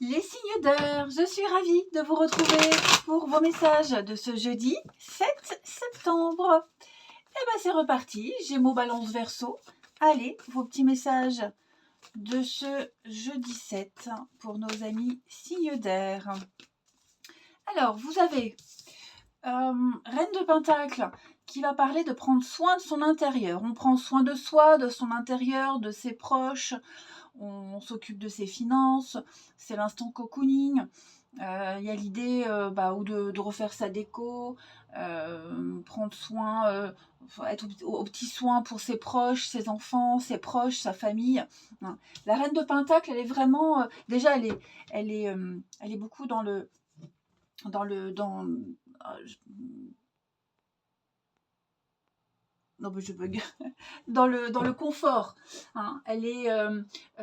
Les signes d'air, je suis ravie de vous retrouver pour vos messages de ce jeudi 7 septembre. Et ben c'est reparti, Gémeaux, Balance, Verseau. Allez, vos petits messages de ce jeudi 7 pour nos amis signes d'air. Alors, vous avez Reine de Pentacle qui va parler de prendre soin de son intérieur. On prend soin de soi, de son intérieur, de ses proches. On s'occupe de ses finances, c'est l'instant cocooning. Il y a l'idée ou de refaire sa déco, prendre soin, être aux petits soins pour ses proches, ses enfants, ses proches, sa famille. La Reine de Pentacle, elle est vraiment, déjà, elle est beaucoup dans le, non mais je bug, dans le confort, hein. Elle est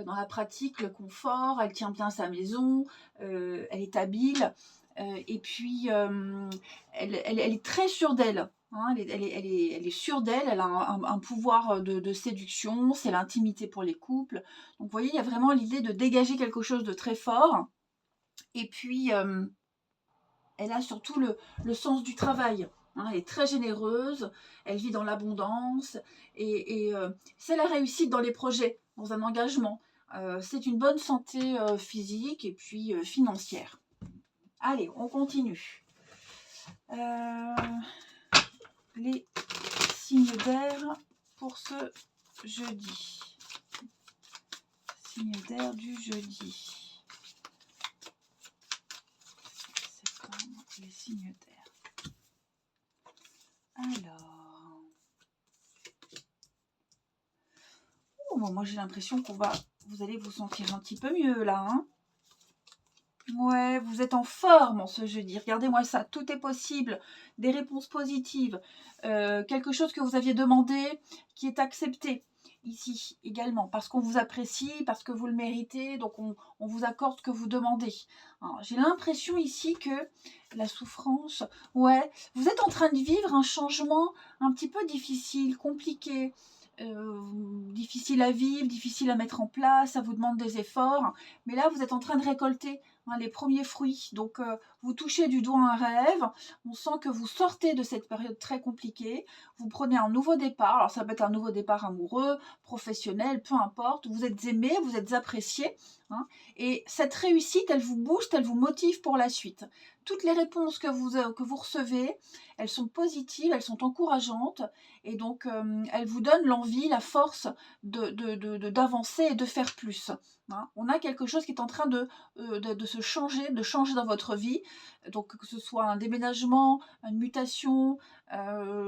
dans la pratique, le confort, elle tient bien sa maison, elle est habile, et puis elle est très sûre d'elle, hein. Elle est sûre d'elle, elle a un pouvoir de séduction, c'est l'intimité pour les couples. Donc vous voyez, il y a vraiment l'idée de dégager quelque chose de très fort, et puis elle a surtout le sens du travail. Hein, elle est très généreuse, elle vit dans l'abondance et c'est la réussite dans les projets, dans un engagement. C'est une bonne santé physique et puis financière. Allez, on continue. Les signes d'air pour ce jeudi. Signes d'air du jeudi. Les signes d'air. Alors, moi j'ai l'impression vous allez vous sentir un petit peu mieux là, hein. Ouais, vous êtes en forme en ce jeudi. Regardez-moi ça, tout est possible. Des réponses positives, quelque chose que vous aviez demandé qui est accepté ici également, parce qu'on vous apprécie, parce que vous le méritez, donc on vous accorde ce que vous demandez. J'ai l'impression ici que la souffrance, ouais, vous êtes en train de vivre un changement un petit peu difficile, compliqué. Difficile à vivre, difficile à mettre en place, ça vous demande des efforts, mais là vous êtes en train de récolter les premiers fruits. Donc vous touchez du doigt un rêve, on sent que vous sortez de cette période très compliquée, vous prenez un nouveau départ, alors ça peut être un nouveau départ amoureux, professionnel, peu importe, vous êtes aimé, vous êtes apprécié, hein, et cette réussite, elle vous booste, elle vous motive pour la suite. Toutes les réponses que vous recevez, elles sont positives, elles sont encourageantes, et donc elles vous donnent l'envie, la force d'avancer et de faire plus. Hein. On a quelque chose qui est en train de se changer, de changer dans votre vie, donc que ce soit un déménagement, une mutation,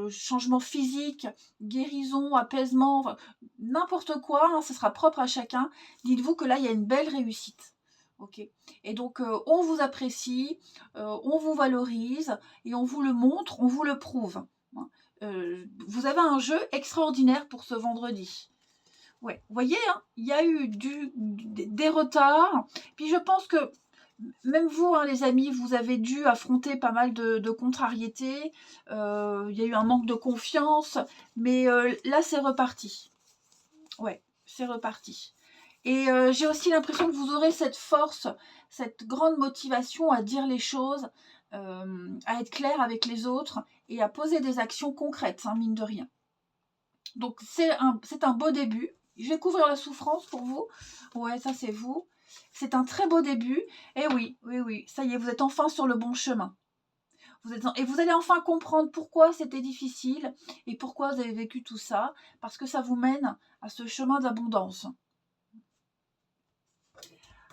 changement physique, guérison, apaisement, enfin, n'importe quoi, hein, ce sera propre à chacun. Dites-vous que là, il y a une belle réussite. Ok. Et donc, on vous apprécie, on vous valorise, et on vous le montre, on vous le prouve. Hein. Vous avez un jeu extraordinaire pour ce vendredi. Ouais, vous voyez, hein, il y a eu des retards. Puis je pense que même vous, hein, les amis, vous avez dû affronter pas mal de contrariétés. Il y a eu un manque de confiance. Mais là, c'est reparti. Ouais, c'est reparti. Et j'ai aussi l'impression que vous aurez cette force, cette grande motivation à dire les choses, à être clair avec les autres et à poser des actions concrètes, hein, mine de rien. Donc c'est un beau début. Je vais couvrir la souffrance pour vous. Ouais, ça c'est vous. C'est un très beau début. Et oui, ça y est, vous êtes enfin sur le bon chemin. Et vous allez enfin comprendre pourquoi c'était difficile et pourquoi vous avez vécu tout ça. Parce que ça vous mène à ce chemin d'abondance.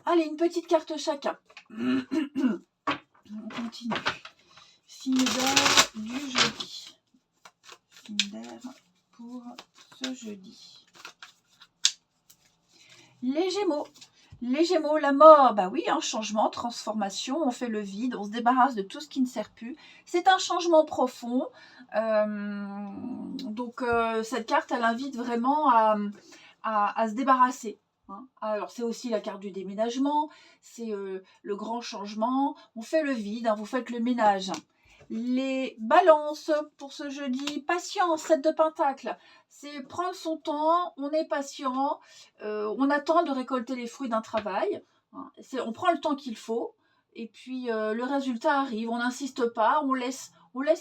Allez, une petite carte chacun. On continue. Signe d'air du jeudi. Signe d'air pour ce jeudi. Les Gémeaux. Les Gémeaux, la mort, bah oui, un changement, transformation, on fait le vide, on se débarrasse de tout ce qui ne sert plus. C'est un changement profond. Donc cette carte, elle invite vraiment à se débarrasser. Hein. Alors c'est aussi la carte du déménagement, c'est le grand changement. On fait le vide, hein, vous faites le ménage. Les balances pour ce jeudi, patience, 7 de pentacle. C'est prendre son temps, on est patient, on attend de récolter les fruits d'un travail. Hein. On prend le temps qu'il faut, et puis le résultat arrive. On n'insiste pas, on laisse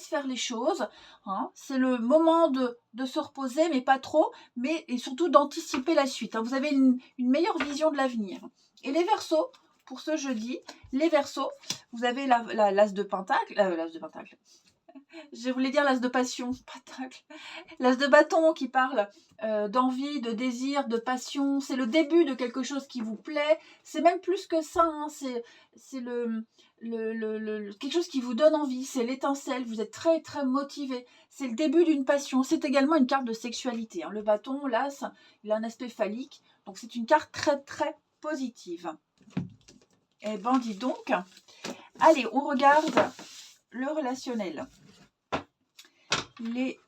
faire les choses. Hein. C'est le moment de se reposer, mais pas trop, et surtout d'anticiper la suite. Hein. Vous avez une meilleure vision de l'avenir. Et les Verseaux, pour ce jeudi, les Verseaux, vous avez l'as de Pentacle, je voulais dire l'as de passion, pentacle. L'as de bâton qui parle d'envie, de désir, de passion. C'est le début de quelque chose qui vous plaît. C'est même plus que ça. Hein. C'est quelque chose qui vous donne envie. C'est l'étincelle. Vous êtes très, très motivé. C'est le début d'une passion. C'est également une carte de sexualité. Hein. Le bâton, l'as, il a un aspect phallique. Donc, c'est une carte très, très positive. Eh ben, dis donc. Allez, on regarde le relationnel. Les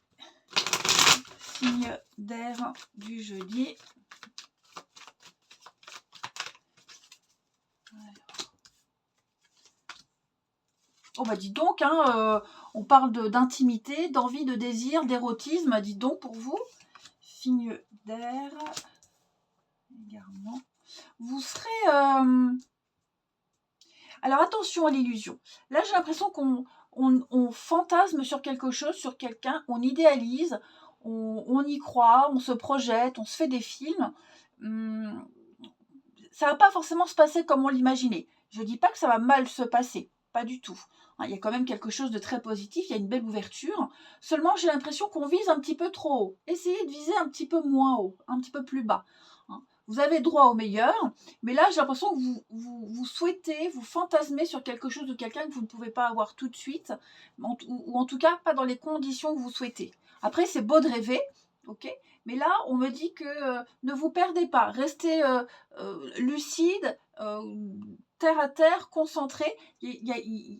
signes d'air du jeudi. Oh bah dis donc, hein, on parle d'intimité, d'envie, de désir, d'érotisme. Dis donc pour vous, signe d'air également. Vous serez... Alors attention à l'illusion. Là j'ai l'impression qu'on fantasme sur quelque chose, sur quelqu'un, on idéalise, on y croit, on se projette, on se fait des films. Ça va pas forcément se passer comme on l'imaginait. Je dis pas que ça va mal se passer, pas du tout. Hein, il y a quand même quelque chose de très positif, il y a une belle ouverture. Seulement j'ai l'impression qu'on vise un petit peu trop haut. Essayez de viser un petit peu moins haut, un petit peu plus bas. Hein. Vous avez droit au meilleur, mais là j'ai l'impression que vous souhaitez, vous fantasmez sur quelque chose de quelqu'un que vous ne pouvez pas avoir tout de suite, ou en tout cas pas dans les conditions que vous souhaitez. Après c'est beau de rêver, ok, mais là on me dit que ne vous perdez pas, restez lucide, terre à terre, concentré. Il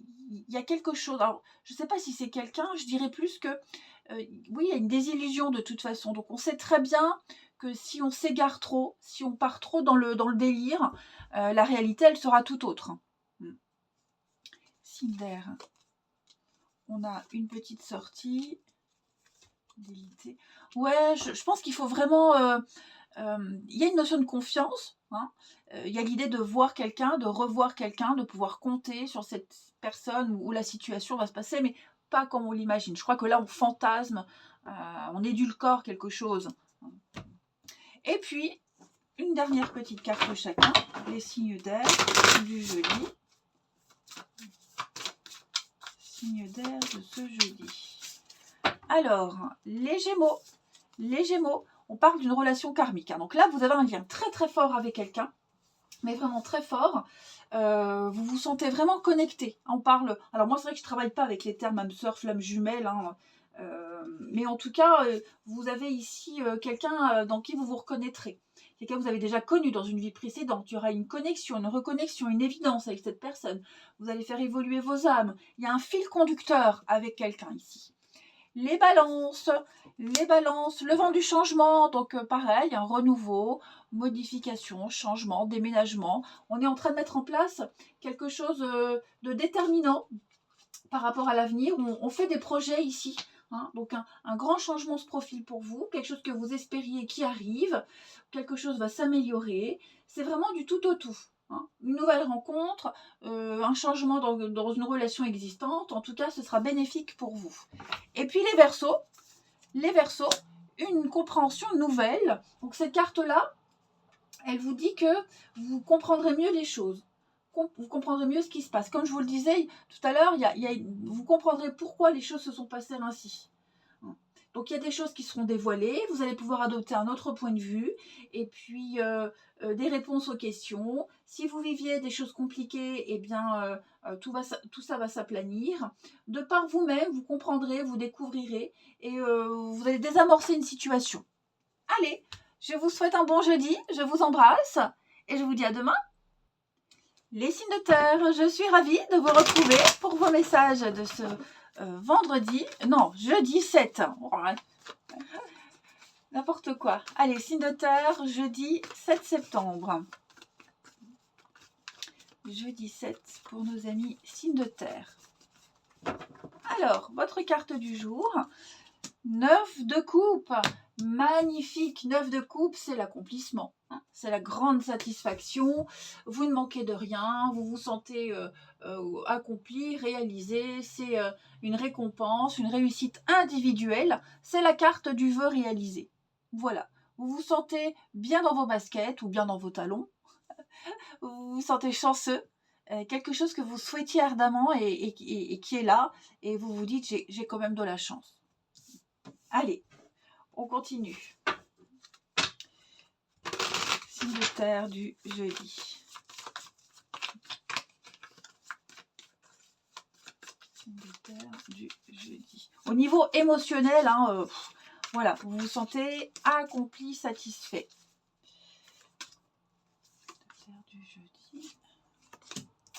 y a quelque chose. Alors je ne sais pas si c'est quelqu'un, je dirais plus que oui, il y a une désillusion de toute façon. Donc on sait très bien que si on s'égare trop, si on part trop dans le délire, la réalité, elle sera tout autre. Signe d'air. On a une petite sortie. Délité. Ouais, je pense qu'il faut vraiment... il y a une notion de confiance. Hein. Il y a l'idée de voir quelqu'un, de revoir quelqu'un, de pouvoir compter sur cette personne où la situation va se passer, mais pas comme on l'imagine. Je crois que là, on fantasme, on édulcore quelque chose. Et puis, une dernière petite carte chacun, les signes d'air du jeudi. Signes d'air de ce jeudi. Alors, les Gémeaux. Les Gémeaux, on parle d'une relation karmique. Hein. Donc là, vous avez un lien très très fort avec quelqu'un, mais vraiment très fort. Vous vous sentez vraiment connecté. On parle. Alors moi, c'est vrai que je ne travaille pas avec les termes âme sœur, flamme jumelle. Hein. Mais en tout cas, vous avez ici quelqu'un dans qui vous vous reconnaîtrez. Quelqu'un que vous avez déjà connu dans une vie précédente. Il y aura une connexion, une reconnexion, une évidence avec cette personne. Vous allez faire évoluer vos âmes. Il y a un fil conducteur avec quelqu'un ici. Les balances, le vent du changement, donc pareil, un renouveau, modification, changement, déménagement. On est en train de mettre en place quelque chose de déterminant par rapport à l'avenir. On fait des projets ici. Hein, donc un grand changement se profile pour vous, quelque chose que vous espériez qui arrive, quelque chose va s'améliorer. C'est vraiment du tout au tout. Hein. Une nouvelle rencontre, un changement dans une relation existante, en tout cas ce sera bénéfique pour vous. Et puis les Verseaux, une compréhension nouvelle. Donc cette carte-là, elle vous dit que vous comprendrez mieux les choses. Vous comprendrez mieux ce qui se passe. Comme je vous le disais tout à l'heure, vous comprendrez pourquoi les choses se sont passées ainsi. Donc il y a des choses qui seront dévoilées, vous allez pouvoir adopter un autre point de vue, et puis des réponses aux questions. Si vous viviez des choses compliquées, eh bien tout ça va s'aplanir. De par vous-même, vous comprendrez, vous découvrirez, et vous allez désamorcer une situation. Allez, je vous souhaite un bon jeudi, je vous embrasse, et je vous dis à demain. Les signes de terre, je suis ravie de vous retrouver pour vos messages de ce jeudi 7. N'importe quoi. Allez, signe de terre, jeudi 7 septembre. Jeudi 7 pour nos amis signes de terre. Alors, votre carte du jour, 9 de coupe. Magnifique, 9 de coupe, c'est l'accomplissement. Hein. C'est la grande satisfaction. Vous ne manquez de rien, vous vous sentez accompli, réalisé. C'est une récompense, une réussite individuelle. C'est la carte du vœu réalisé. Voilà. Vous vous sentez bien dans vos baskets ou bien dans vos talons. Vous vous sentez chanceux. Quelque chose que vous souhaitiez ardemment et qui est là. Et vous vous dites, j'ai quand même de la chance. Allez, on continue. Signe de terre du jeudi. Signe de terre du jeudi. Au niveau émotionnel, hein, voilà, vous vous sentez accompli, satisfait. Signe de terre du jeudi.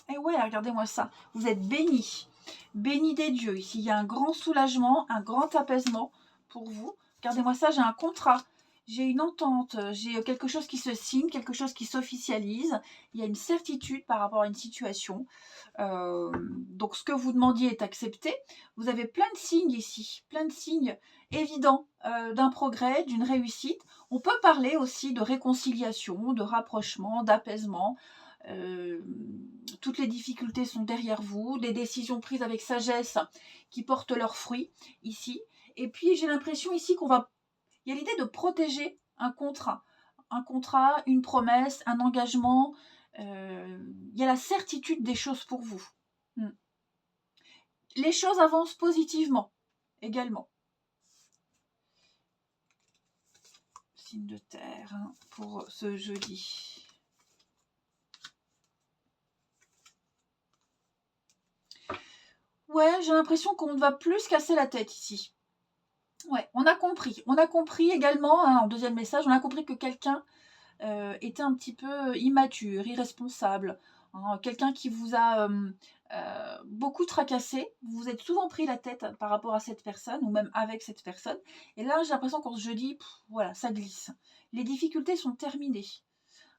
Et ouais, regardez-moi ça. Vous êtes béni. Béni des dieux. Ici, il y a un grand soulagement, un grand apaisement pour vous. Regardez-moi ça, j'ai un contrat. J'ai une entente, j'ai quelque chose qui se signe, quelque chose qui s'officialise. Il y a une certitude par rapport à une situation. Donc, ce que vous demandiez est accepté. Vous avez plein de signes ici, plein de signes évidents d'un progrès, d'une réussite. On peut parler aussi de réconciliation, de rapprochement, d'apaisement. Toutes les difficultés sont derrière vous, des décisions prises avec sagesse qui portent leurs fruits ici. Et puis, j'ai l'impression ici il y a l'idée de protéger un contrat, une promesse, un engagement. Il y a la certitude des choses pour vous. Les choses avancent positivement également. Signe de terre hein, pour ce jeudi. Ouais, j'ai l'impression qu'on ne va plus se casser la tête ici. Ouais, on a compris. On a compris également, hein, en deuxième message, on a compris que quelqu'un était un petit peu immature, irresponsable, hein, quelqu'un qui vous a beaucoup tracassé. Vous vous êtes souvent pris la tête par rapport à cette personne ou même avec cette personne. Et là, j'ai l'impression qu'en ce jeudi, voilà, ça glisse. Les difficultés sont terminées.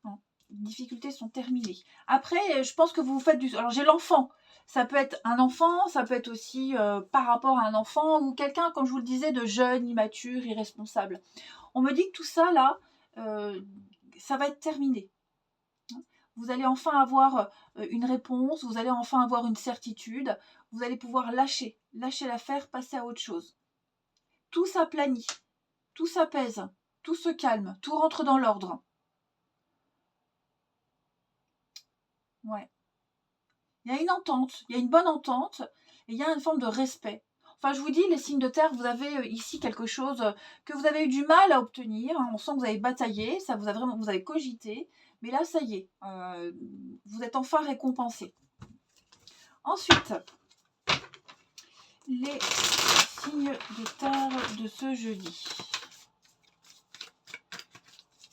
Hein, les difficultés sont terminées. Après, je pense que vous faites du... Alors, j'ai l'enfant. Ça peut être un enfant, ça peut être aussi par rapport à un enfant ou quelqu'un, comme je vous le disais, de jeune, immature, irresponsable. On me dit que tout ça, là, ça va être terminé. Vous allez enfin avoir une réponse, vous allez enfin avoir une certitude, vous allez pouvoir lâcher l'affaire, passer à autre chose. Tout s'aplanit, tout s'apaise, tout se calme, tout rentre dans l'ordre. Ouais. Il y a une entente, il y a une bonne entente, et il y a une forme de respect. Enfin, je vous dis, les signes de terre, vous avez ici quelque chose que vous avez eu du mal à obtenir. Hein. On sent que vous avez bataillé, ça vous avez cogité, mais là, ça y est, vous êtes enfin récompensé. Ensuite, les signes de terre de ce jeudi.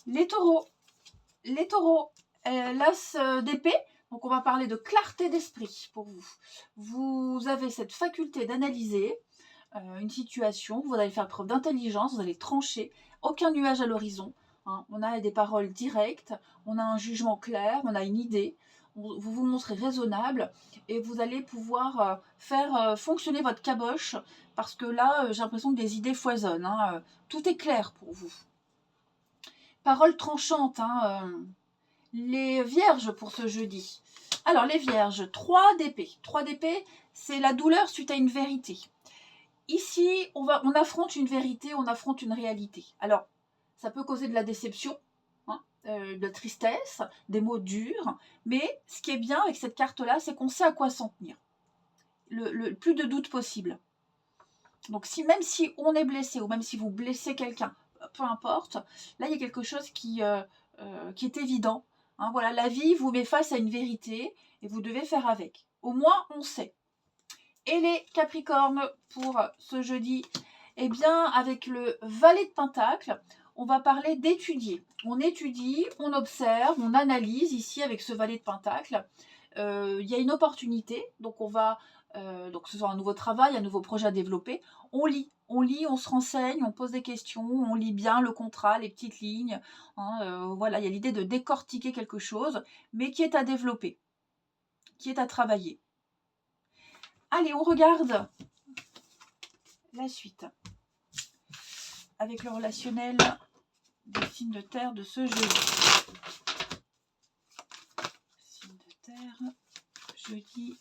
Les taureaux. Les taureaux, l'as d'épée. Donc, on va parler de clarté d'esprit pour vous. Vous avez cette faculté d'analyser une situation. Vous allez faire preuve d'intelligence, vous allez trancher. Aucun nuage à l'horizon. Hein. On a des paroles directes, on a un jugement clair, on a une idée. Vous vous montrez raisonnable et vous allez pouvoir faire fonctionner votre caboche parce que là, j'ai l'impression que des idées foisonnent. Hein. Tout est clair pour vous. Paroles tranchantes. Hein, les vierges pour ce jeudi. Alors, les vierges, 3 d'épée. 3 d'épée, c'est la douleur suite à une vérité. Ici, on affronte une vérité, on affronte une réalité. Alors, ça peut causer de la déception, hein, de la tristesse, des mots durs, mais ce qui est bien avec cette carte-là, c'est qu'on sait à quoi s'en tenir. Le plus de doute possible. Donc, même si on est blessé, ou même si vous blessez quelqu'un, peu importe, là, il y a quelque chose qui est évident. Hein, voilà, la vie vous met face à une vérité et vous devez faire avec. Au moins, on sait. Et les Capricornes pour ce jeudi, eh bien, avec le Valet de Pentacle, on va parler d'étudier. On étudie, on observe, on analyse ici avec ce Valet de Pentacle. Il y a une opportunité, donc on va, donc ce soit un nouveau travail, un nouveau projet à développer. On lit, on se renseigne, on pose des questions, on lit bien le contrat, les petites lignes. Hein, voilà, il y a l'idée de décortiquer quelque chose, mais qui est à développer, qui est à travailler. Allez, on regarde la suite. avec le relationnel des signes de terre de ce jeudi. Signes de terre, jeudi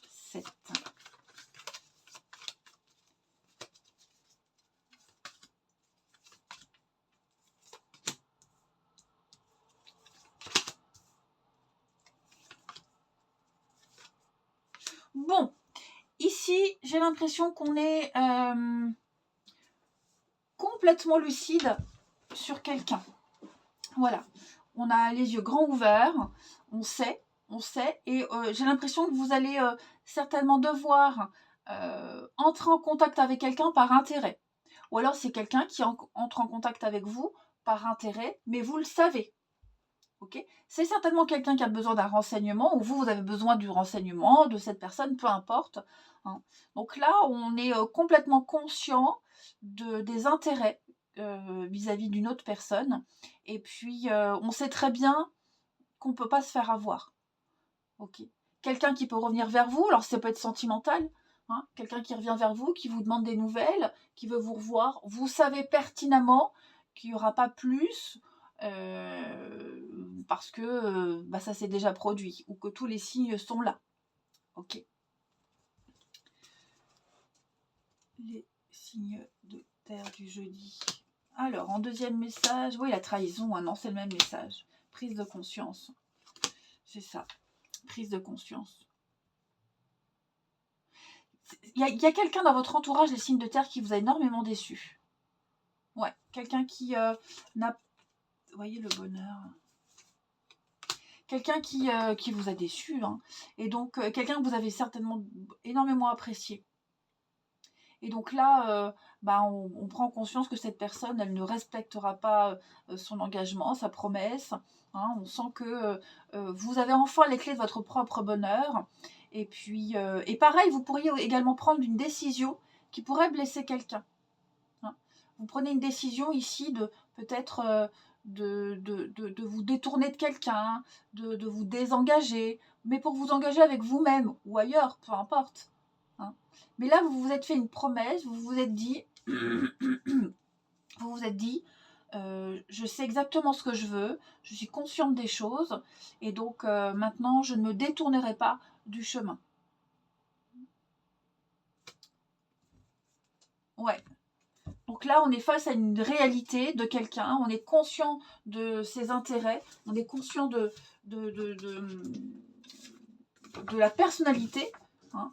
7. Bon, ici, j'ai l'impression qu'on est complètement lucide sur quelqu'un. Voilà, on a les yeux grands ouverts, on sait, et j'ai l'impression que vous allez certainement devoir entrer en contact avec quelqu'un par intérêt. Ou alors c'est quelqu'un qui entre en contact avec vous par intérêt, mais vous le savez. Okay, c'est certainement quelqu'un qui a besoin d'un renseignement, ou vous avez besoin du renseignement de cette personne, peu importe. Hein. Donc là, on est complètement conscient des intérêts vis-à-vis d'une autre personne. Et puis, on sait très bien qu'on ne peut pas se faire avoir. Okay. Quelqu'un qui peut revenir vers vous, alors ça peut être sentimental, hein, quelqu'un qui revient vers vous, qui vous demande des nouvelles, qui veut vous revoir. Vous savez pertinemment qu'il n'y aura pas plus, parce que ça s'est déjà produit, ou que tous les signes sont là. Ok. Les signes de terre du jeudi. Alors, en deuxième message, oui, la trahison, hein, non, c'est le même message. Prise de conscience. C'est ça, prise de conscience. Il y a quelqu'un dans votre entourage, les signes de terre, qui vous a énormément déçu. Ouais, quelqu'un qui n'a... Vous voyez le bonheur. Quelqu'un qui vous a déçu. Hein. Et donc, quelqu'un que vous avez certainement énormément apprécié. Et donc là, on prend conscience que cette personne, elle ne respectera pas son engagement, sa promesse. Hein. On sent que vous avez enfin les clés de votre propre bonheur. Et puis, et pareil, vous pourriez également prendre une décision qui pourrait blesser quelqu'un. Hein. Vous prenez une décision ici de peut-être de vous détourner de quelqu'un, de vous désengager, mais pour vous engager avec vous-même ou ailleurs, peu importe. Hein. Mais là, vous vous êtes fait une promesse, vous vous êtes dit, je sais exactement ce que je veux, je suis consciente des choses, et donc maintenant, je ne me détournerai pas du chemin. Ouais. Donc là, on est face à une réalité de quelqu'un, on est conscient de ses intérêts, on est conscient de la personnalité, hein,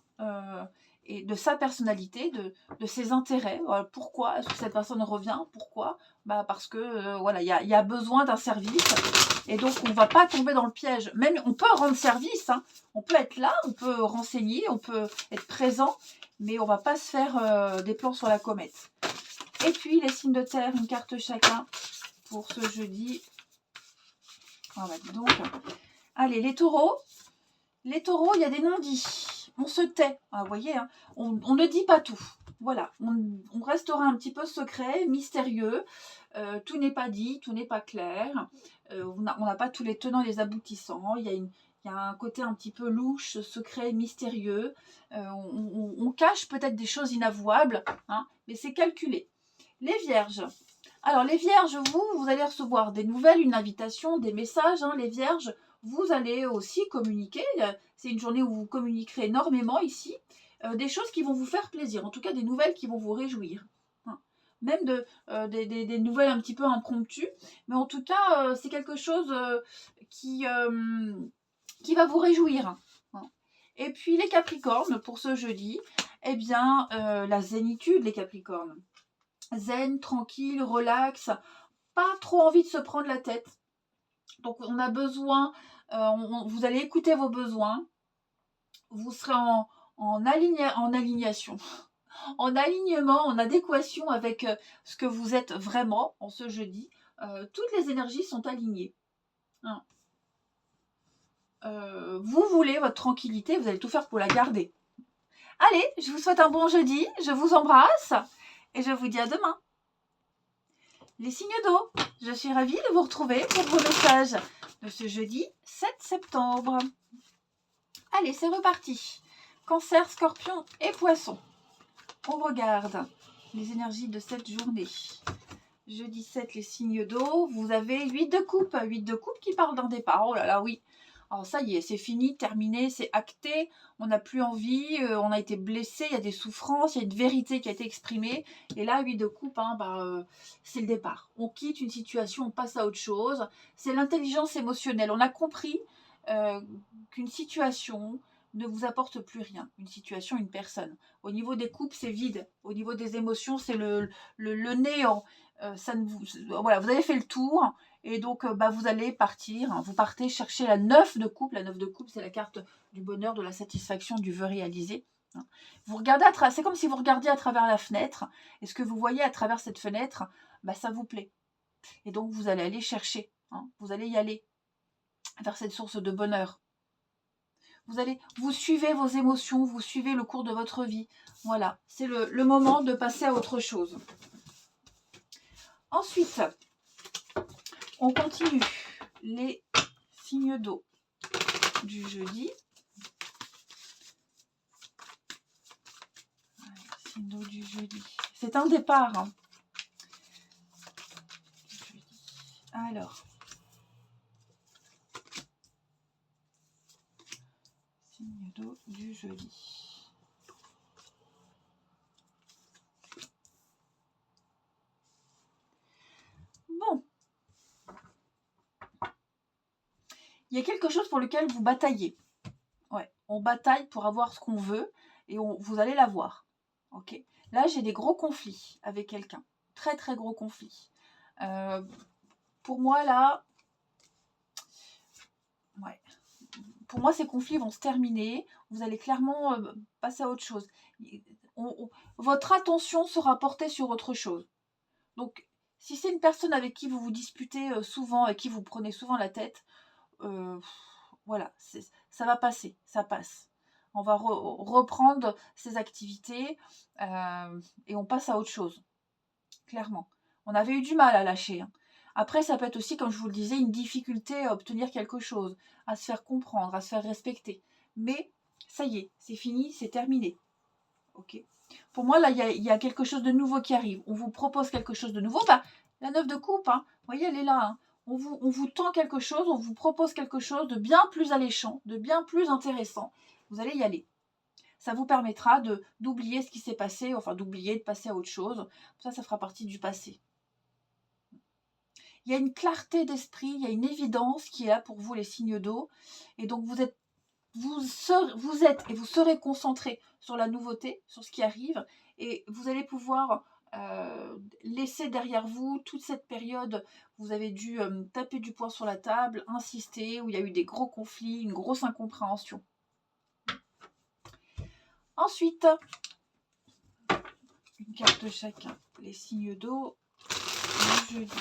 et de sa personnalité, de ses intérêts. Voilà, pourquoi est-ce que cette personne revient? Pourquoi? Parce que voilà, il y a besoin d'un service, et donc on ne va pas tomber dans le piège. Même on peut rendre service, hein, on peut être là, on peut renseigner, on peut être présent, mais on ne va pas se faire des plans sur la comète. Et puis les signes de terre, une carte chacun pour ce jeudi. Voilà, donc, allez, les taureaux. Les taureaux, il y a des non-dits. On se tait. Ah, vous voyez, hein, on ne dit pas tout. Voilà, on restera un petit peu secret, mystérieux. Tout n'est pas dit, tout n'est pas clair. On n'a pas tous les tenants et les aboutissants. Il y a un côté un petit peu louche, secret, mystérieux. On cache peut-être des choses inavouables, hein, mais c'est calculé. Les vierges. Alors, les vierges, vous allez recevoir des nouvelles, une invitation, des messages. Hein, les vierges, vous allez aussi communiquer. C'est une journée où vous communiquerez énormément ici. Des choses qui vont vous faire plaisir. En tout cas, des nouvelles qui vont vous réjouir. Hein. Même des nouvelles un petit peu impromptues. Mais en tout cas, c'est quelque chose qui va vous réjouir. Hein. Et puis, les capricornes, pour ce jeudi, eh bien, la zénitude, les capricornes. Zen, tranquille, relax, pas trop envie de se prendre la tête. Donc on a besoin, vous allez écouter vos besoins, vous serez en alignation, en alignement, en adéquation avec ce que vous êtes vraiment en ce jeudi. Toutes les énergies sont alignées. Hein. Vous voulez votre tranquillité, vous allez tout faire pour la garder. Allez, je vous souhaite un bon jeudi, je vous embrasse et je vous dis à demain. Les signes d'eau, je suis ravie de vous retrouver pour vos messages de ce jeudi 7 septembre. Allez, c'est reparti. Cancer, Scorpion et Poisson. On regarde les énergies de cette journée. Jeudi 7, les signes d'eau. Vous avez 8 de coupe. 8 de coupe qui parle d'un départ. Oh là là, oui. Alors ça y est, c'est fini, terminé, c'est acté. On n'a plus envie, on a été blessé, il y a des souffrances, il y a une vérité qui a été exprimée. Et là, 8 de coupe, hein, c'est le départ. On quitte une situation, on passe à autre chose. C'est l'intelligence émotionnelle. On a compris qu'une situation ne vous apporte plus rien. Une situation, une personne. Au niveau des coupes, c'est vide. Au niveau des émotions, c'est le néant. Ça ne vous, voilà, vous avez fait le tour et donc vous allez partir, hein, vous partez chercher la 9 de coupe. La 9 de coupe, c'est la carte du bonheur, de la satisfaction, du vœu réalisé. Hein. Vous regardez c'est comme si vous regardiez à travers la fenêtre et ce que vous voyez à travers cette fenêtre, ça vous plaît. Et donc vous allez aller chercher, hein, vous allez y aller vers cette source de bonheur. Vous suivez vos émotions, vous suivez le cours de votre vie. Voilà, c'est le moment de passer à autre chose. Ensuite, on continue les signes d'eau du jeudi. Signe d'eau du jeudi. C'est un départ. Hein. Alors. Signe d'eau du jeudi. Bon. Il y a quelque chose pour lequel vous bataillez. Ouais, on bataille pour avoir ce qu'on veut et vous allez l'avoir. Ok. Là, j'ai des gros conflits avec quelqu'un. Très, très gros conflits. Pour moi, là, ouais. Pour moi, ces conflits vont se terminer. Vous allez clairement passer à autre chose. Votre attention sera portée sur autre chose. Donc, si c'est une personne avec qui vous vous disputez souvent et qui vous prenez souvent la tête, voilà, ça va passer, ça passe. On va reprendre ses activités et on passe à autre chose, clairement. On avait eu du mal à lâcher. Hein. Après, ça peut être aussi, comme je vous le disais, une difficulté à obtenir quelque chose, à se faire comprendre, à se faire respecter. Mais ça y est, c'est fini, c'est terminé. Ok. Pour moi, là, il y a quelque chose de nouveau qui arrive. On vous propose quelque chose de nouveau. La 9 de coupe, hein, vous voyez, elle est là. Hein. On vous tend quelque chose, on vous propose quelque chose de bien plus alléchant, de bien plus intéressant. Vous allez y aller. Ça vous permettra d'oublier ce qui s'est passé, enfin d'oublier, de passer à autre chose. Ça fera partie du passé. Il y a une clarté d'esprit, il y a une évidence qui est là pour vous, les signes d'eau. Et donc, vous êtes et vous serez concentré sur la nouveauté, sur ce qui arrive. Et vous allez pouvoir laisser derrière vous toute cette période où vous avez dû taper du poing sur la table, insister, où il y a eu des gros conflits, une grosse incompréhension. Ensuite, une carte de chacun. Les signes d'eau du jeudi.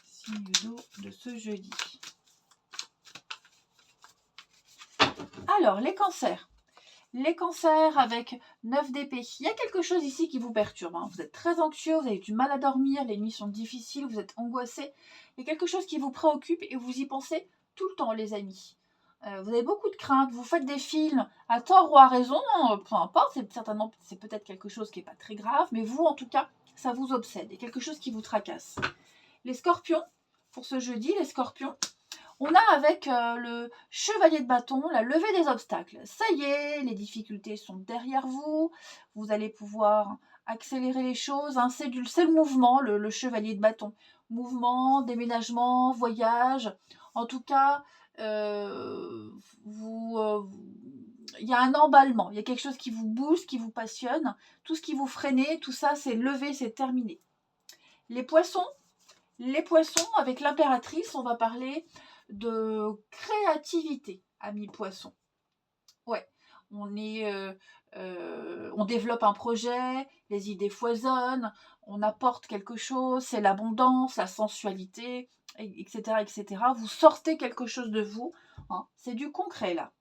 Signes d'eau de ce jeudi. Alors, les cancers. Les cancers avec 9 d'épée. Il y a quelque chose ici qui vous perturbe. Hein. Vous êtes très anxieux, vous avez du mal à dormir, les nuits sont difficiles, vous êtes angoissé. Il y a quelque chose qui vous préoccupe et vous y pensez tout le temps, les amis. Vous avez beaucoup de craintes, vous faites des films à tort ou à raison, peu importe, c'est peut-être quelque chose qui n'est pas très grave, mais vous, en tout cas, ça vous obsède. Il y a quelque chose qui vous tracasse. Les scorpions, pour ce jeudi, les scorpions, on a avec le chevalier de bâton la levée des obstacles. Ça y est, les difficultés sont derrière vous. Vous allez pouvoir accélérer les choses. Hein. C'est le mouvement, le chevalier de bâton. Mouvement, déménagement, voyage. En tout cas, il y a un emballement. Il y a quelque chose qui vous booste, qui vous passionne. Tout ce qui vous freinait, tout ça, c'est levé, c'est terminé. Les poissons, avec l'impératrice, on va parler de créativité, amis poissons. Ouais, on développe un projet, les idées foisonnent, on apporte quelque chose, c'est l'abondance, la sensualité, etc., etc. Vous sortez quelque chose de vous, hein, c'est du concret là.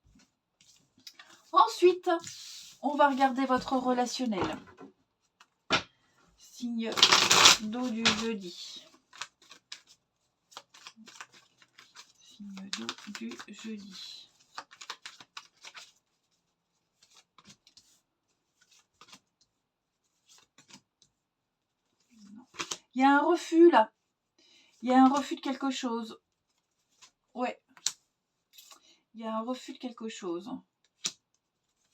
Ensuite, on va regarder votre relationnel. Signe d'eau du jeudi. Signe d'eau du jeudi. Il y a un refus là. Il y a un refus de quelque chose. Ouais. Il y a un refus de quelque chose.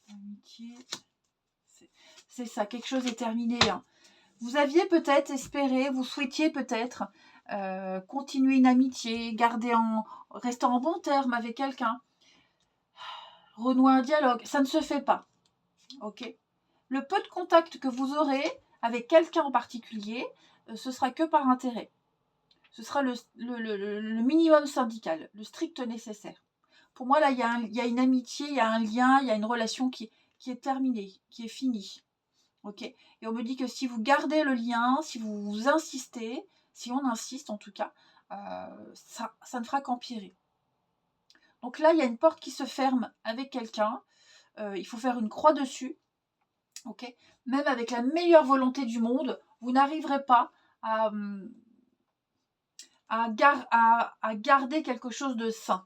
Amitié. C'est ça, quelque chose est terminé. Hein. Vous aviez peut-être espéré, vous souhaitiez peut-être continuer une amitié, rester en bon terme avec quelqu'un, renouer un dialogue. Ça ne se fait pas. Ok. Le peu de contact que vous aurez avec quelqu'un en particulier, ce sera que par intérêt. Ce sera le minimum syndical, le strict nécessaire. Pour moi, là, il y a une amitié, il y a un lien, il y a une relation qui est terminée, qui est finie. Ok. Et on me dit que si vous gardez le lien, si vous insistez, si on insiste en tout cas, ça ne fera qu'empirer. Donc là, il y a une porte qui se ferme avec quelqu'un. Il faut faire une croix dessus. Ok. Même avec la meilleure volonté du monde, vous n'arriverez pas à garder quelque chose de sain.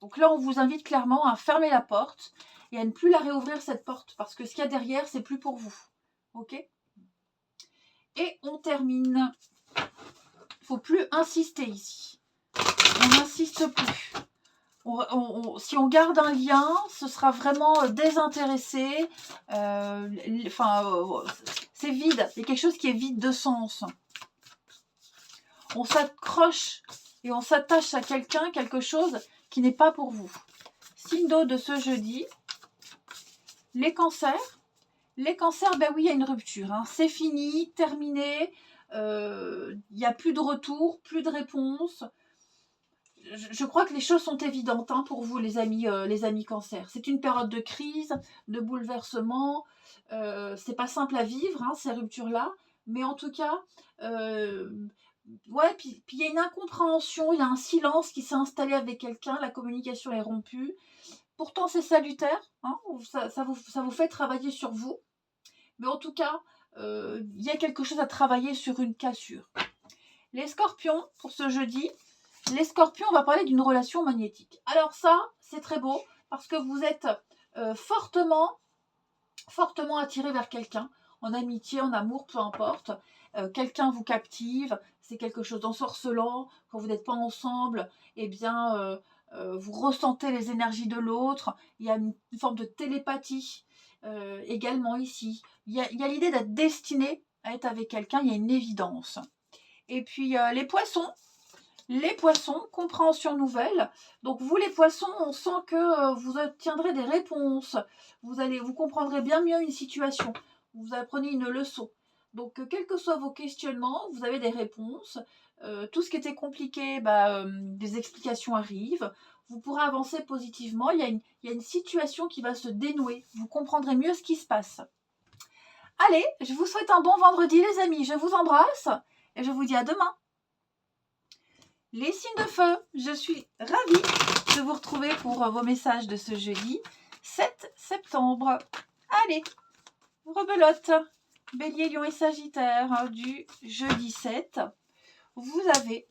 Donc là, on vous invite clairement à fermer la porte et à ne plus la réouvrir, cette porte, parce que ce qu'il y a derrière, c'est plus pour vous. Ok. Et on termine. Il ne faut plus insister ici. On n'insiste plus. Si on garde un lien, ce sera vraiment désintéressé. C'est vide. Il y a quelque chose qui est vide de sens. On s'accroche et on s'attache à quelqu'un, quelque chose qui n'est pas pour vous. Signe d'eau de ce jeudi. Les cancers. Les cancers, ben oui, il y a une rupture. Hein. C'est fini, terminé. Il n'y a plus de retour, plus de réponse. Je crois que les choses sont évidentes hein, pour vous, les amis cancers. C'est une période de crise, de bouleversement. C'est pas simple à vivre, hein, ces ruptures-là. Mais en tout cas, ouais, puis il y a une incompréhension, il y a un silence qui s'est installé avec quelqu'un, la communication est rompue. Pourtant, c'est salutaire, hein, ça vous fait travailler sur vous. Mais en tout cas, il y a quelque chose à travailler sur une cassure. Les scorpions, pour ce jeudi, les scorpions, on va parler d'une relation magnétique. Alors ça, c'est très beau, parce que vous êtes fortement attiré vers quelqu'un, en amitié, en amour, peu importe. Quelqu'un vous captive, c'est quelque chose d'ensorcelant. Quand vous n'êtes pas ensemble, eh bien, vous ressentez les énergies de l'autre. Il y a une forme de télépathie également ici. Il y a l'idée d'être destiné à être avec quelqu'un, il y a une évidence. Et puis les poissons, compréhension nouvelle. Donc vous les poissons, on sent que vous obtiendrez des réponses. Vous comprendrez bien mieux une situation. Vous apprenez une leçon. Donc quels que soient vos questionnements, vous avez des réponses. Tout ce qui était compliqué, des explications arrivent. Vous pourrez avancer positivement. Il y a une situation qui va se dénouer. Vous comprendrez mieux ce qui se passe. Allez, je vous souhaite un bon vendredi les amis. Je vous embrasse et je vous dis à demain. Les signes de feu, je suis ravie de vous retrouver pour vos messages de ce jeudi 7 septembre. Allez, rebelote, Bélier, Lion et Sagittaire du jeudi 7. Vous avez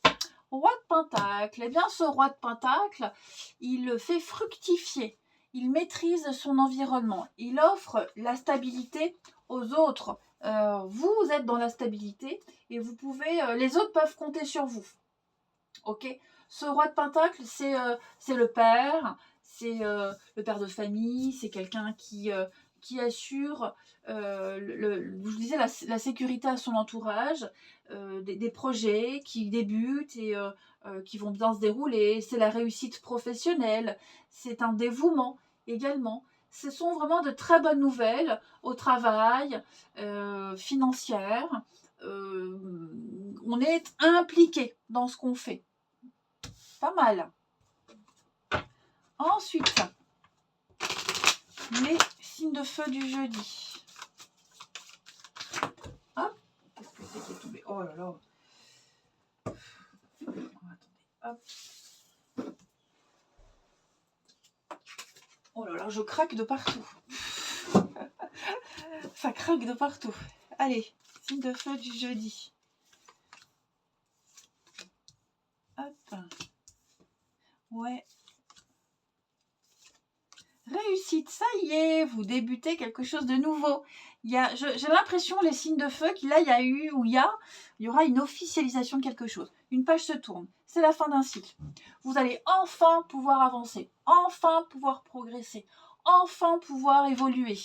Roi de Pentacle. Eh bien, ce Roi de Pentacle, il fait fructifier. Il maîtrise son environnement. Il offre la stabilité aux autres. Vous êtes dans la stabilité et les autres peuvent compter sur vous. Ok, ce Roi de Pentacle, c'est le père, c'est le père de famille, c'est quelqu'un qui assure, je vous disais, la sécurité à son entourage, des projets qui débutent et qui vont bien se dérouler. C'est la réussite professionnelle, c'est un dévouement également. Ce sont vraiment de très bonnes nouvelles au travail, financières. On est impliqué dans ce qu'on fait. Pas mal. Ensuite, les signes de feu du jeudi. Hop, qu'est-ce que c'est qui est tombé? Oh là là. Attendez, hop. Oh là là, je craque de partout. Ça craque de partout. Allez, signe de feu du jeudi. Hop. Ouais. Réussite, ça y est, vous débutez quelque chose de nouveau. J'ai l'impression, les signes de feu, qu'il y a eu, ou il y aura une officialisation de quelque chose. Une page se tourne, c'est la fin d'un cycle. Vous allez enfin pouvoir avancer, enfin pouvoir progresser, enfin pouvoir évoluer.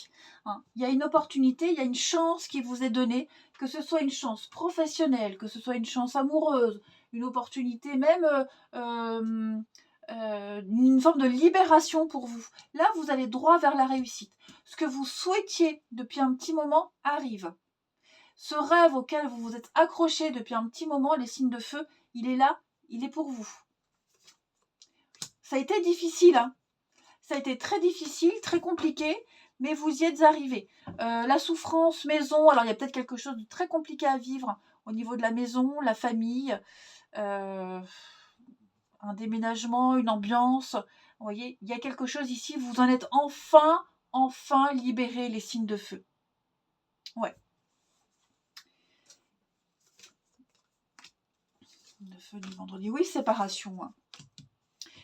Hein. Il y a une opportunité, il y a une chance qui vous est donnée, que ce soit une chance professionnelle, que ce soit une chance amoureuse, une opportunité même... une forme de libération pour vous. Là, vous allez droit vers la réussite. Ce que vous souhaitiez depuis un petit moment arrive. Ce rêve auquel vous vous êtes accroché depuis un petit moment, les signes de feu, il est là, il est pour vous. Ça a été difficile, hein. Ça a été très difficile, très compliqué, mais vous y êtes arrivé. La souffrance, maison, alors il y a peut-être quelque chose de très compliqué à vivre au niveau de la maison, la famille, un déménagement, une ambiance. Vous voyez, il y a quelque chose ici, vous en êtes enfin libéré, les signes de feu. Ouais. Le feu du vendredi. Oui, séparation. Hein.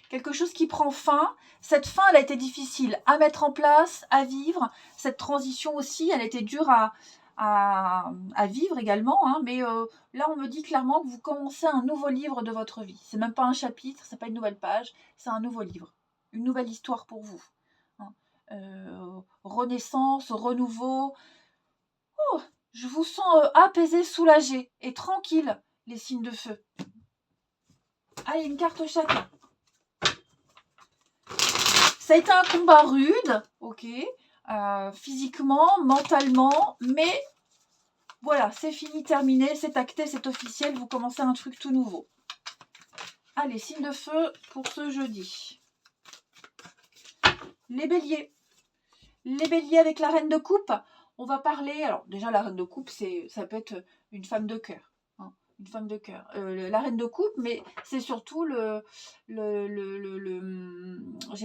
Quelque chose qui prend fin. Cette fin, elle a été difficile à mettre en place, à vivre. Cette transition aussi, elle a été dure à vivre également. Hein. Mais là, on me dit clairement que vous commencez un nouveau livre de votre vie. C'est même pas un chapitre, c'est pas une nouvelle page, c'est un nouveau livre. Une nouvelle histoire pour vous. Hein. Renaissance, renouveau. Oh, je vous sens apaisé, soulagé et tranquille, les signes de feu. Allez, une carte chacun. Ça a été un combat rude, ok, physiquement, mentalement, mais voilà, c'est fini, terminé, c'est acté, c'est officiel, vous commencez un truc tout nouveau. Allez, signe de feu pour ce jeudi. Les béliers. Les béliers avec la reine de coupe, on va parler, alors déjà la reine de coupe, ça peut être une femme de cœur. Une femme de cœur. La reine de coupe, mais c'est surtout j'ai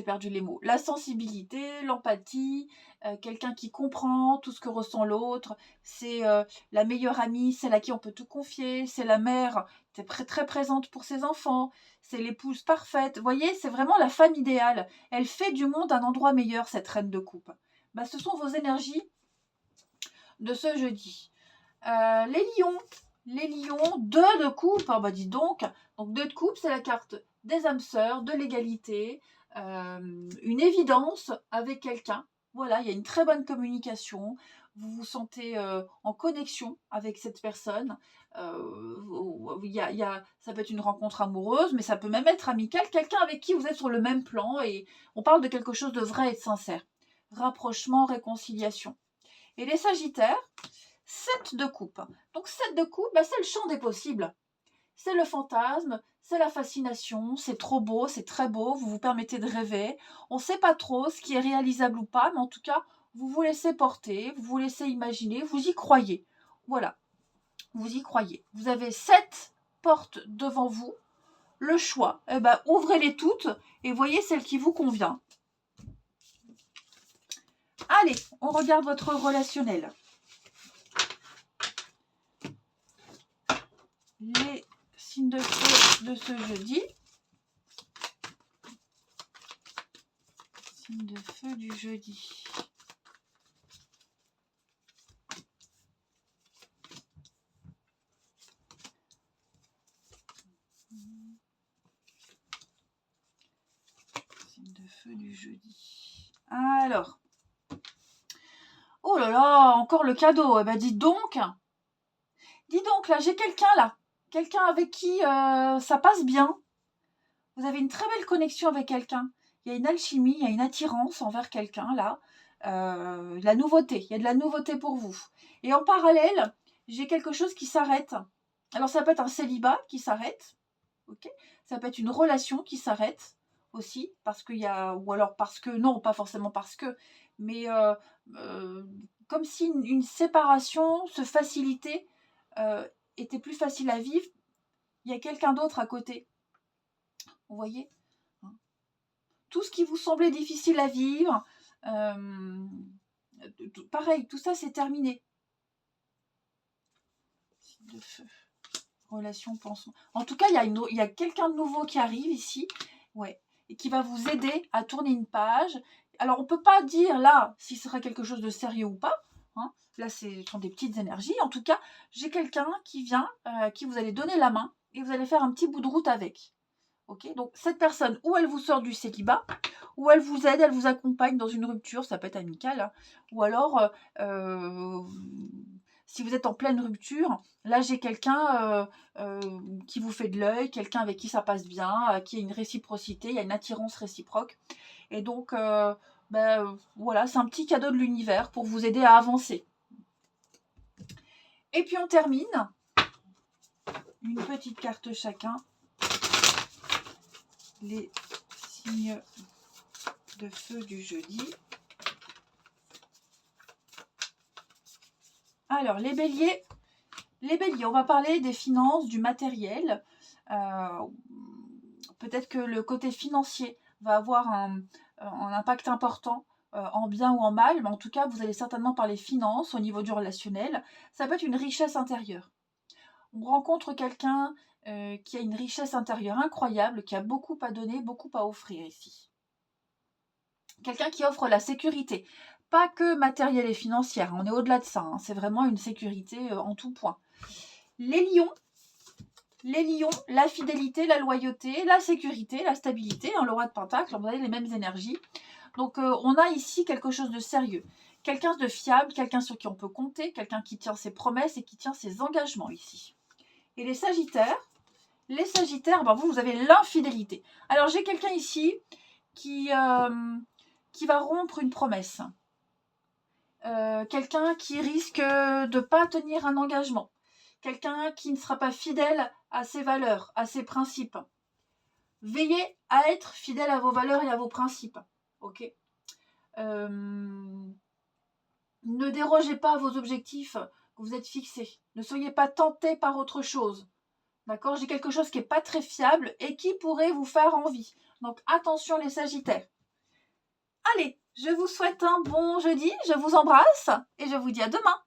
perdu les mots. La sensibilité, l'empathie, quelqu'un qui comprend tout ce que ressent l'autre. C'est la meilleure amie, celle à qui on peut tout confier. C'est la mère, c'est très présente pour ses enfants. C'est l'épouse parfaite. Vous voyez, c'est vraiment la femme idéale. Elle fait du monde un endroit meilleur, cette reine de coupe. Bah, ce sont vos énergies de ce jeudi. Les lions. Les lions, 2 de coupe, ah bah dis donc 2 de coupe, c'est la carte des âmes sœurs, de l'égalité, une évidence avec quelqu'un. Voilà, il y a une très bonne communication, vous vous sentez en connexion avec cette personne. Ça peut être une rencontre amoureuse, mais ça peut même être amical, quelqu'un avec qui vous êtes sur le même plan et on parle de quelque chose de vrai et de sincère. Rapprochement, réconciliation. Et les sagittaires, 7 de coupe. Donc 7 de coupe, c'est le champ des possibles. C'est le fantasme, c'est la fascination, c'est trop beau, c'est très beau, vous vous permettez de rêver. On ne sait pas trop ce qui est réalisable ou pas, mais en tout cas, vous vous laissez porter, vous vous laissez imaginer, vous y croyez. Voilà, vous y croyez. Vous avez 7 portes devant vous. Le choix, ouvrez-les toutes et voyez celle qui vous convient. Allez, on regarde votre relationnel. Les signes de feu de ce jeudi. Signe de feu du jeudi. Signe de feu du jeudi. Alors. Oh là là, encore le cadeau. Eh ben dis donc. Dis donc, là, j'ai quelqu'un là. Quelqu'un avec qui ça passe bien. Vous avez une très belle connexion avec quelqu'un. Il y a une alchimie, il y a une attirance envers quelqu'un là. La nouveauté, il y a de la nouveauté pour vous. Et en parallèle, j'ai quelque chose qui s'arrête. Alors ça peut être un célibat qui s'arrête. Ok. Ça peut être une relation qui s'arrête aussi, parce qu'il y a, ou alors parce que, non, pas forcément parce que, mais comme si une séparation se facilitait, était plus facile à vivre, il y a quelqu'un d'autre à côté. Vous voyez ? Tout ce qui vous semblait difficile à vivre, pareil, tout ça c'est terminé. De feu. Relation, pensons. En tout cas, il y a quelqu'un de nouveau qui arrive ici, ouais, et qui va vous aider à tourner une page, Alors, on ne peut pas dire là si ce sera quelque chose de sérieux ou pas. Hein. Là, ce sont des petites énergies. En tout cas, j'ai quelqu'un qui vient, qui vous allez donner la main et vous allez faire un petit bout de route avec. Ok, donc cette personne, ou elle vous sort du célibat, ou elle vous aide, elle vous accompagne dans une rupture, ça peut être amical, hein, ou alors, si vous êtes en pleine rupture, là j'ai quelqu'un qui vous fait de l'œil, quelqu'un avec qui ça passe bien, qui a une réciprocité, il y a une attirance réciproque, et donc voilà, c'est un petit cadeau de l'univers pour vous aider à avancer. Et puis on termine, une petite carte chacun. Les signes de feu du jeudi. Alors, les béliers, on va parler des finances, du matériel. Peut-être que le côté financier va avoir un impact important en bien ou en mal, mais en tout cas, vous allez certainement parler finances au niveau du relationnel. Ça peut être une richesse intérieure. On rencontre quelqu'un qui a une richesse intérieure incroyable, qui a beaucoup à donner, beaucoup à offrir ici. Quelqu'un qui offre la sécurité, pas que matérielle et financière, on est au-delà de ça, hein, c'est vraiment une sécurité en tout point. Les lions, la fidélité, la loyauté, la sécurité, la stabilité, hein, le roi de pentacle, vous avez les mêmes énergies. Donc on a ici quelque chose de sérieux, quelqu'un de fiable, quelqu'un sur qui on peut compter, quelqu'un qui tient ses promesses et qui tient ses engagements ici. Et les sagittaires, vous avez l'infidélité. Alors j'ai quelqu'un ici qui va rompre une promesse. Quelqu'un qui risque de ne pas tenir un engagement. Quelqu'un qui ne sera pas fidèle à ses valeurs, à ses principes. Veillez à être fidèle à vos valeurs et à vos principes. Ok. Ne dérogez pas à vos objectifs que vous êtes fixés. Ne soyez pas tentés par autre chose. D'accord? J'ai quelque chose qui n'est pas très fiable et qui pourrait vous faire envie. Donc attention les sagittaires. Allez, je vous souhaite un bon jeudi, je vous embrasse et je vous dis à demain.